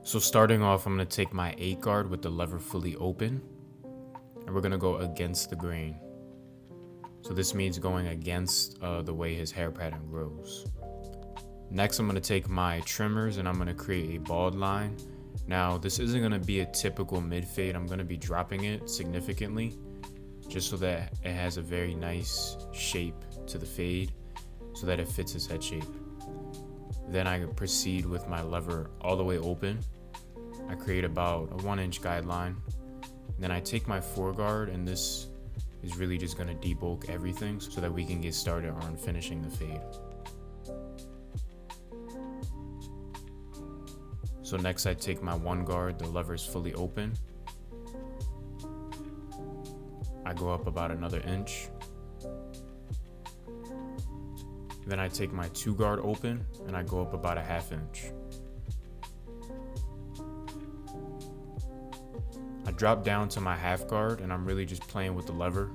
So starting off, I'm going to take my 8 guard with the lever fully open, and we're going to go against the grain. So this means going against the way his hair pattern grows. Next, I'm going to take my trimmers and I'm going to create a bald line. Now, this isn't going to be a typical mid fade. I'm going to be dropping it significantly just so that it has a very nice shape to the fade so that it fits his head shape. Then I proceed with my lever all the way open. I create about a 1-inch guideline. Then I take my 4 guard, and this is really just going to debulk everything so that we can get started on finishing the fade. So next I take my 1 guard, the lever is fully open. I go up about another inch. Then I take my 2 guard open and I go up about a 1/2 inch. I drop down to my 1/2 guard and I'm really just playing with the lever.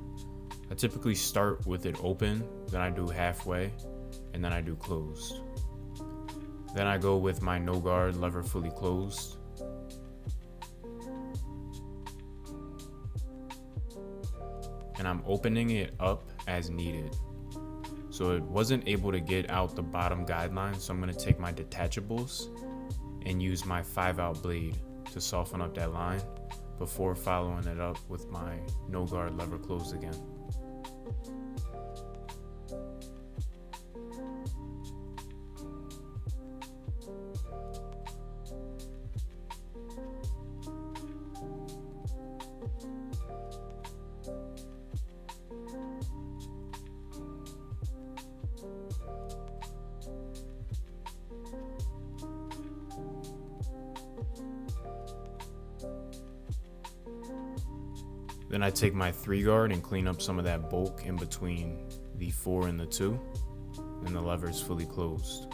I typically start with it open, then I do halfway, and then I do closed. Then I go with my no guard, lever fully closed. And I'm opening it up as needed. So it wasn't able to get out the bottom guideline, so I'm going to take my detachables and use my 5-out blade to soften up that line before following it up with my no guard, lever closed again. Then I take my 3 guard and clean up some of that bulk in between the 4 and the 2, and the lever is fully closed.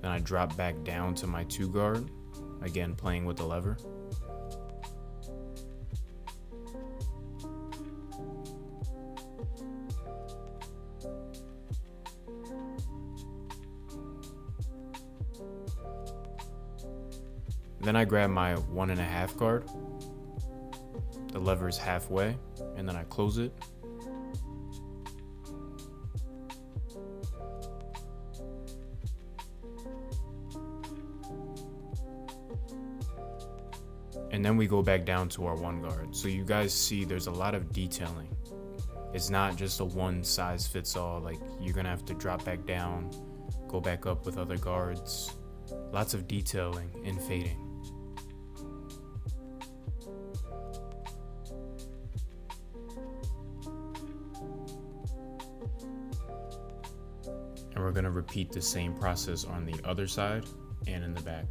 Then I drop back down to my 2 guard, again playing with the lever. Then I grab my 1.5 guard. The lever is halfway, and then I close it. And then we go back down to our 1 guard. So you guys see there's a lot of detailing. It's not just a one size fits all, like you're gonna have to drop back down, go back up with other guards. Lots of detailing and fading. And we're going to repeat the same process on the other side and in the back.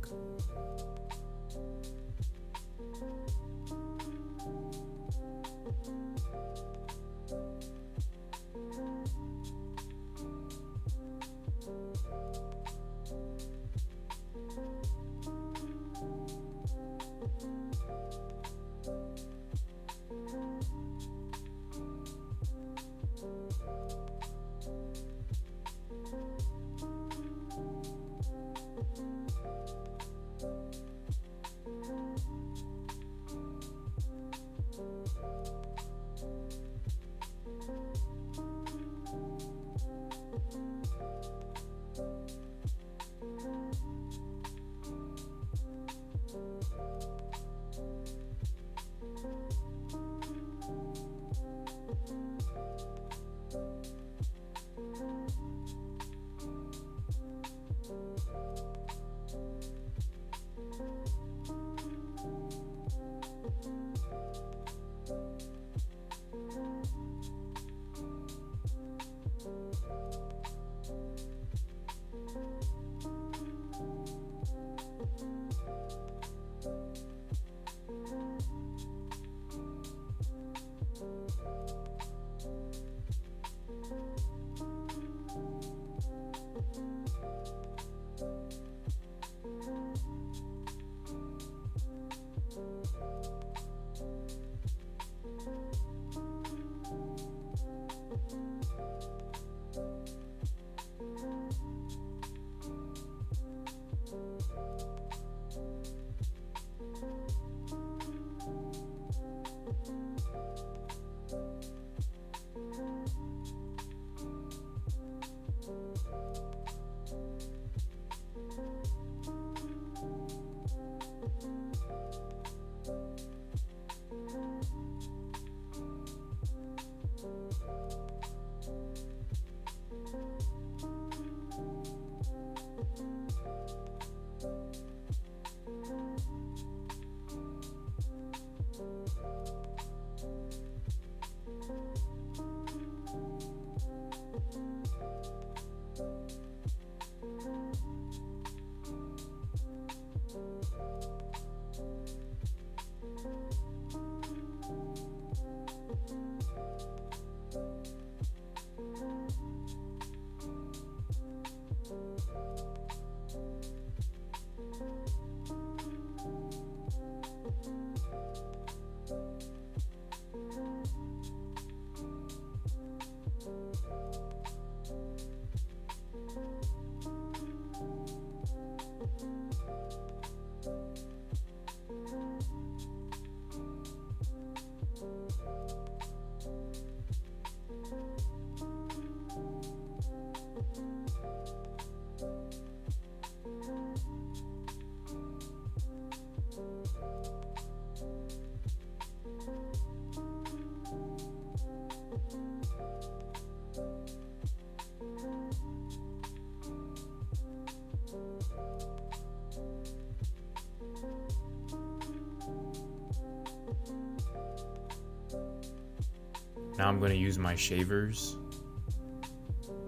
Now I'm going to use my shavers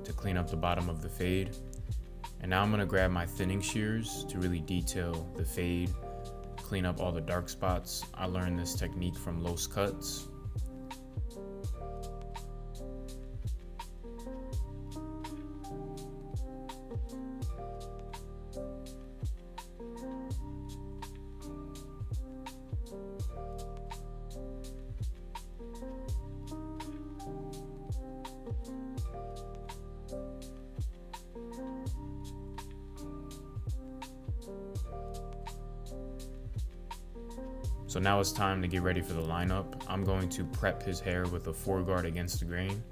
to clean up the bottom of the fade. And now I'm going to grab my thinning shears to really detail the fade, clean up all the dark spots. I learned this technique from Los Cuts. So now it's time to get ready for the lineup. I'm going to prep his hair with a 4 guard against the grain.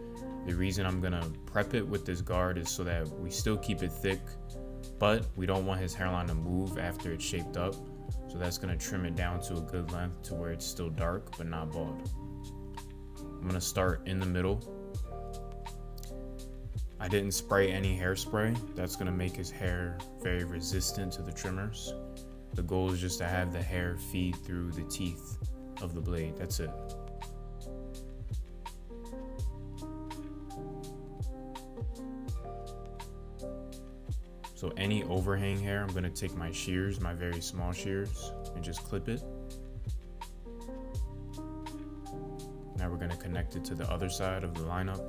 The reason I'm gonna prep it with this guard is so that we still keep it thick, but we don't want his hairline to move after it's shaped up. So that's gonna trim it down to a good length to where it's still dark, but not bald. I'm gonna start in the middle. I didn't spray any hairspray. That's gonna make his hair very resistant to the trimmers. The goal is just to have the hair feed through the teeth of the blade. That's it. So any overhang hair, I'm gonna take my shears, my very small shears, and just clip it. Now we're gonna connect it to the other side of the lineup.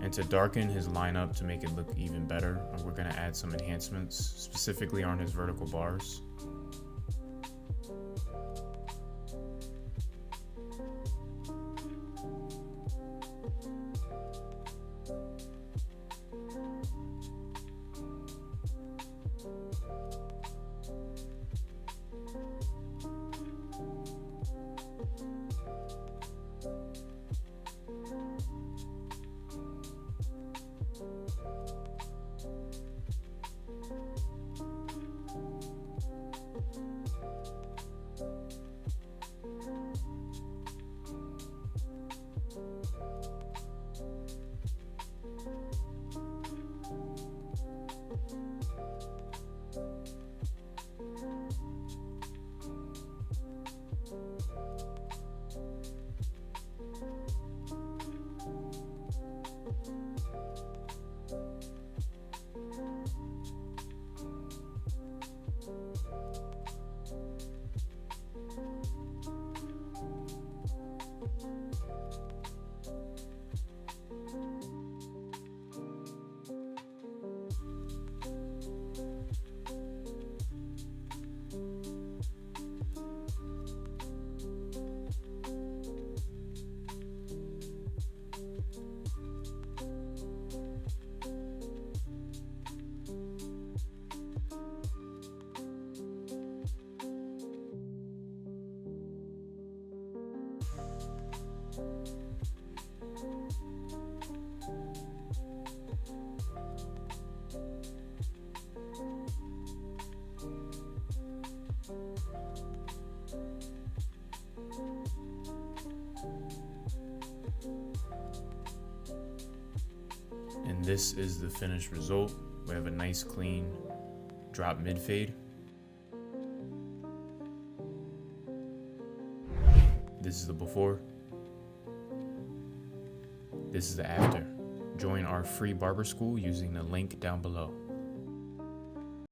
And to darken his lineup to make it look even better, we're going to add some enhancements, specifically on his vertical bars. And this is the finished result. We have a nice clean drop mid fade. This is the before. This is the after. Join our free barber school using the link down below.